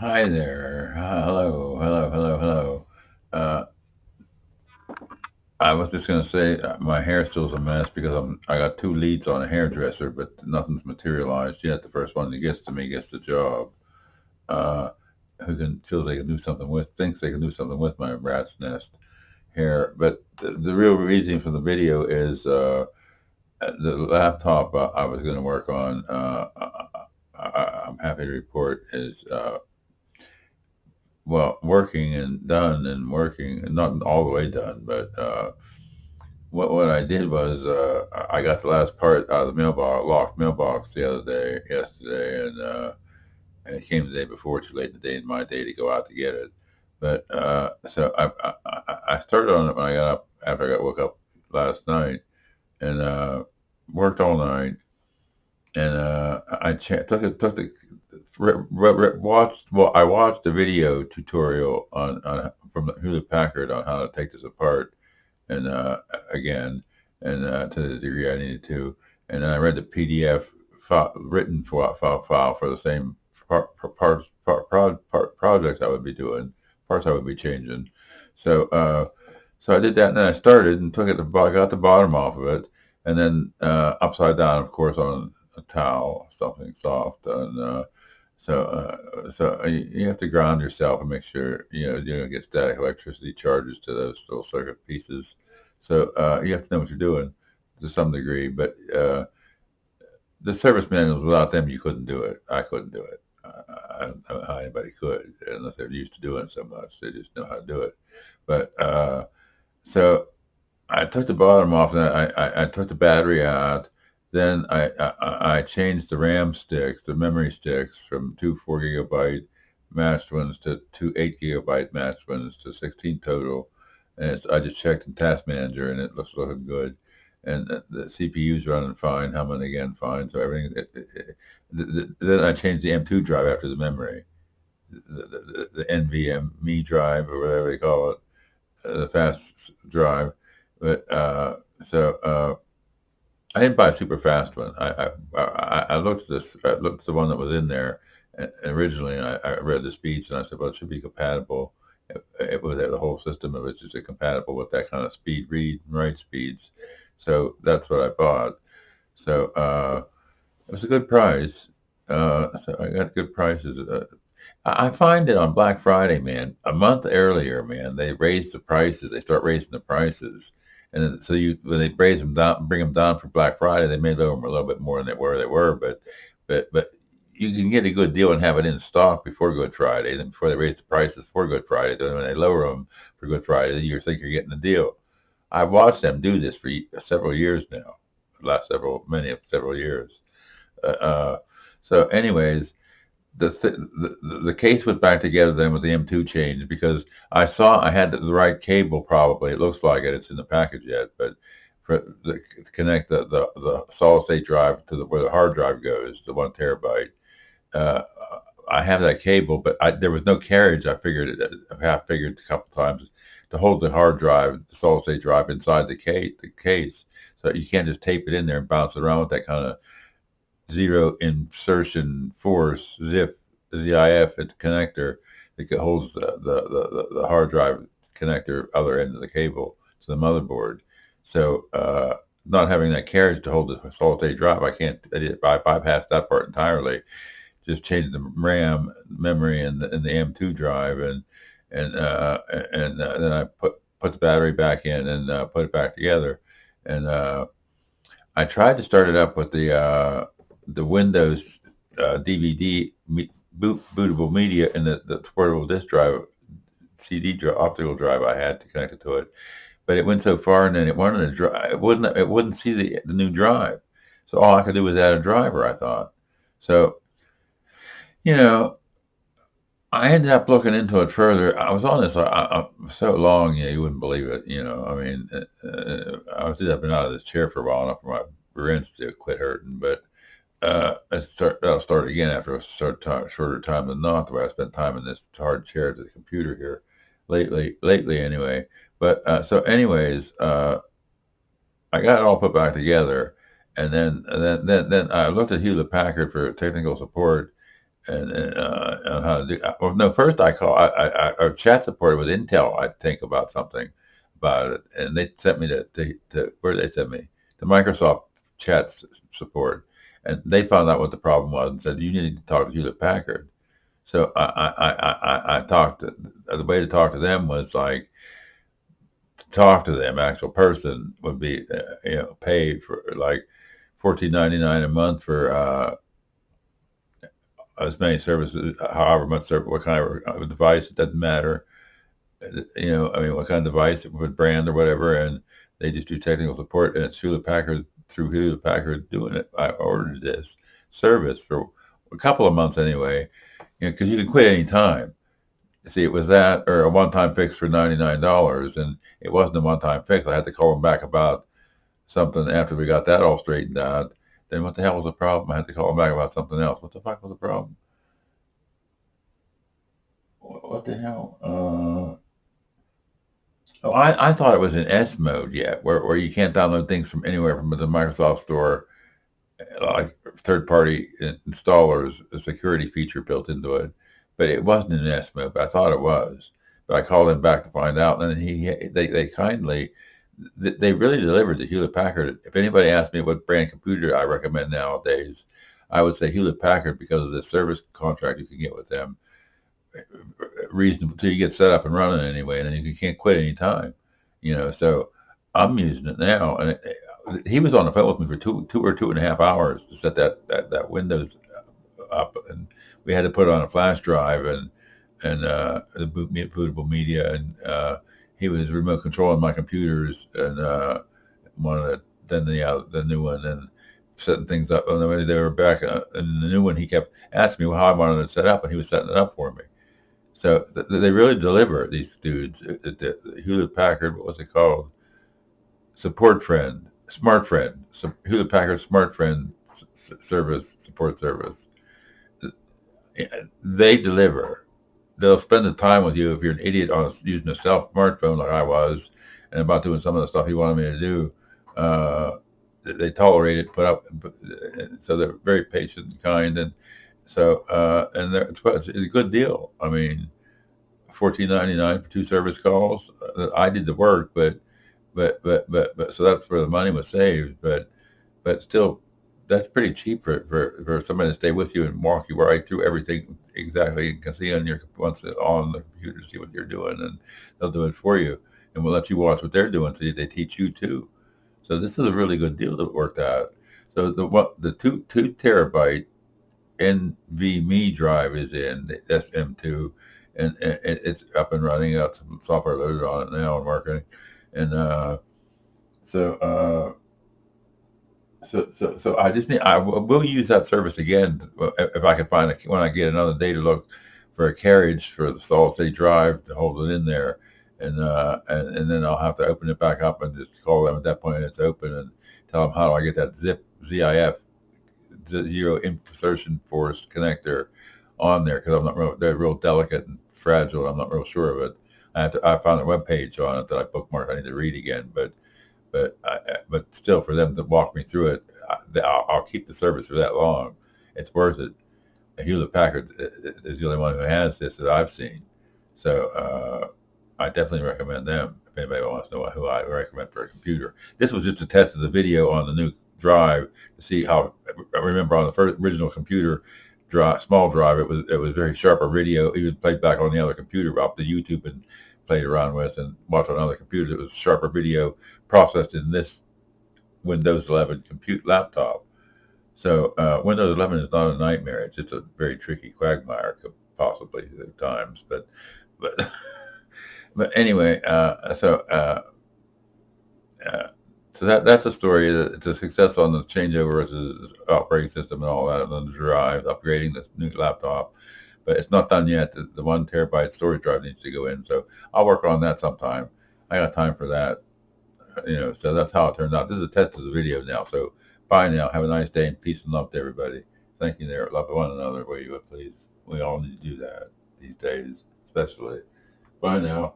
Hi there. Hello, hello, hello, hello. Uh, I was just gonna say my hair still's a mess because I got two leads on a hairdresser, but nothing's materialized yet. The first one that gets to me gets the job. Uh, who can feels they can do something with thinks they can do something with my rat's nest hair, but the real reason for the video is the laptop I was going to work on. I'm happy to report is well, working and done and working, and not all the way done, but what I did was I got the last part out of the mailbox, locked mailbox the other day, yesterday, and it came the day before, too late in the day in my day to go out to get it. But so I started on it when I got up after I got woke up last night and worked all night, and took the watched well I watched a video tutorial on from Hewlett Packard on how to take this apart and again and to the degree I needed to, and then I read the PDF written file for the same project I would be doing, parts I would be changing. So so I did that, and then I started and got the bottom off of it, and then upside down, of course, on a towel, something soft, and so you have to ground yourself and make sure you don't get static electricity charges to those little circuit pieces. So you have to know what you're doing to some degree. But the service manuals, without them, you couldn't do it. I couldn't do it. I don't know how anybody could unless they're used to doing it so much. They just know how to do it. But so I took the bottom off, and I took the battery out. Then I changed the RAM sticks, the memory sticks, from two 4 gigabyte matched ones to two 8 gigabyte matched ones to 16 total. And I just checked in Task Manager, and it looks looking good. And the CPU's running fine, humming again fine. So everything. Then I changed the M2 drive after the memory, the NVMe drive or whatever they call it, the fast drive. But so I didn't buy a super fast one. I looked at this. I looked at the one that was in there originally, and I read the speeds, and I said, "Well, it should be compatible." It was the whole system of it just compatible with that kind of speed, read and write speeds. So that's what I bought. So it was a good price. So I got good prices. I find it on Black Friday, man. A month earlier, man, they raise the prices. They start raising the prices, and then, so when they raise them down, bring them down for Black Friday, they may lower them a little bit more than they were. But you can get a good deal and have it in stock before Good Friday. Then before they raise the prices for Good Friday, then when they lower them for Good Friday, you think you're getting a deal. I've watched them do this for several years now, several years. Uh, so, anyways, the case went back together then with the M2 change because I had the right cable. Probably it looks like it. It's in the package yet, but to connect the solid state drive to where the hard drive goes, the 1 terabyte. Uh, I have that cable, but there was no carriage. I figured a couple times to hold the hard drive, the solid state drive inside the case, so you can't just tape it in there and bounce it around with that kind of zero insertion force ZIF at the connector that holds the hard drive connector other end of the cable to the motherboard. So not having that carriage to hold the solid state drive, I bypassed that part entirely. Just changed the RAM memory and the M2 drive, and then I put the battery back in and put it back together. And I tried to start it up with the Windows DVD bootable media and the portable disk drive, optical drive I had to connect it to it, but it went so far, and then it wanted to drive. It wouldn't see the new drive, so all I could do was add a driver. I thought so. You know, I ended up looking into it further. I was on this so long, you wouldn't believe it. I mean, I've been out of this chair for a while enough for my ribs to quit hurting, but I'll start again after a shorter time than not, the way I spent time in this hard chair to the computer here lately anyway. But so anyways, I got it all put back together, and then I looked at Hewlett Packard for technical support, on how to do. Well, no, first I chat support with Intel. I think about something about it, and they sent me to where did they send me to Microsoft chat support, and they found out what the problem was and said you need to talk to Hewlett Packard. So I talked to, the way to talk to them was like to talk to them, actual person would be pay for like $14.99 a month for as many services, however much service, what kind of device, it doesn't matter. I mean, what kind of device, what brand or whatever, and they just do technical support, and it's Hewlett Packard, through Hewlett Packard doing it. I ordered this service for a couple of months anyway, because you can quit any time. See, it was that or a one-time fix for $99, and it wasn't a one-time fix. I had to call them back about something after we got that all straightened out. Then what the hell was the problem? I had to call them back about something else. What the fuck was the problem? What the hell? Oh, I thought it was in S mode yet, where you can't download things from anywhere from the Microsoft Store, like third-party installers, a security feature built into it. But it wasn't in S mode, but I thought it was. But I called him back to find out, and they kindly, they really delivered to Hewlett Packard. If anybody asked me what brand computer I recommend nowadays, I would say Hewlett Packard because of the service contract you can get with them, reasonable till you get set up and running anyway, and then you can't quit any time. So I'm using it now, and he was on the phone with me for two or 2.5 hours to set that Windows up, and we had to put it on a flash drive and the bootable media, and he was remote controlling my computers and one of the new one, and setting things up. And then they were back, and the new one he kept asking me how I wanted it set up, and he was setting it up for me. So they really deliver, these dudes. The Hewlett Packard, what was it called? Support Friend, Smart Friend, Hewlett Packard Smart Friend support service. They deliver. They'll spend the time with you if you're an idiot using a smartphone like I was, and about doing some of the stuff he wanted me to do. They tolerate it, put up, so they're very patient and kind, and so and it's a good deal. I mean, $14.99 for 2 service calls. I did the work, but so that's where the money was saved. But still, that's pretty cheap for somebody to stay with you and walk you right through everything exactly. You can see on on the computer, see what you're doing, and they'll do it for you, and we'll let you watch what they're doing, so they teach you too. So this is a really good deal that worked out. So the two terabyte NVMe drive is in, that's M2, and it's up and running. Got some software loaded on it now and working, and so I just I will use that service again if I can find it when I get another day to look for a carriage for the solid state drive to hold it in there, and then I'll have to open it back up and just call them at that point it's open and tell them how do I get that ZIF zero insertion force connector on there, because they're real delicate and fragile. I'm not real sure of it. I found a web page on it that I bookmarked. I need to read again, but still, for them to walk me through it, I'll keep the service for that long. It's worth it. Hewlett Packard is the only one who has this that I've seen, so I definitely recommend them. If anybody wants to know who I recommend for a computer, this was just a test of the video on the new drive to see how. I remember on the first original computer small drive, it was very sharper video. Even played back on the other computer off the YouTube and played around with and watched on other computers. It was sharper video processed in this Windows 11 compute laptop. So Windows 11 is not a nightmare. It's just a very tricky quagmire, possibly at times. But but anyway, so that's the story. It's a success on the changeover to the operating system and all that, and on the drive, upgrading this new laptop. But it's not done yet. The 1 terabyte storage drive needs to go in. So I'll work on that sometime. I got time for that. So that's how it turned out. This is a test of the video now. So bye now. Have a nice day, and peace and love to everybody. Thank you there. Love one another where you would, please. We all need to do that these days, especially. Bye now.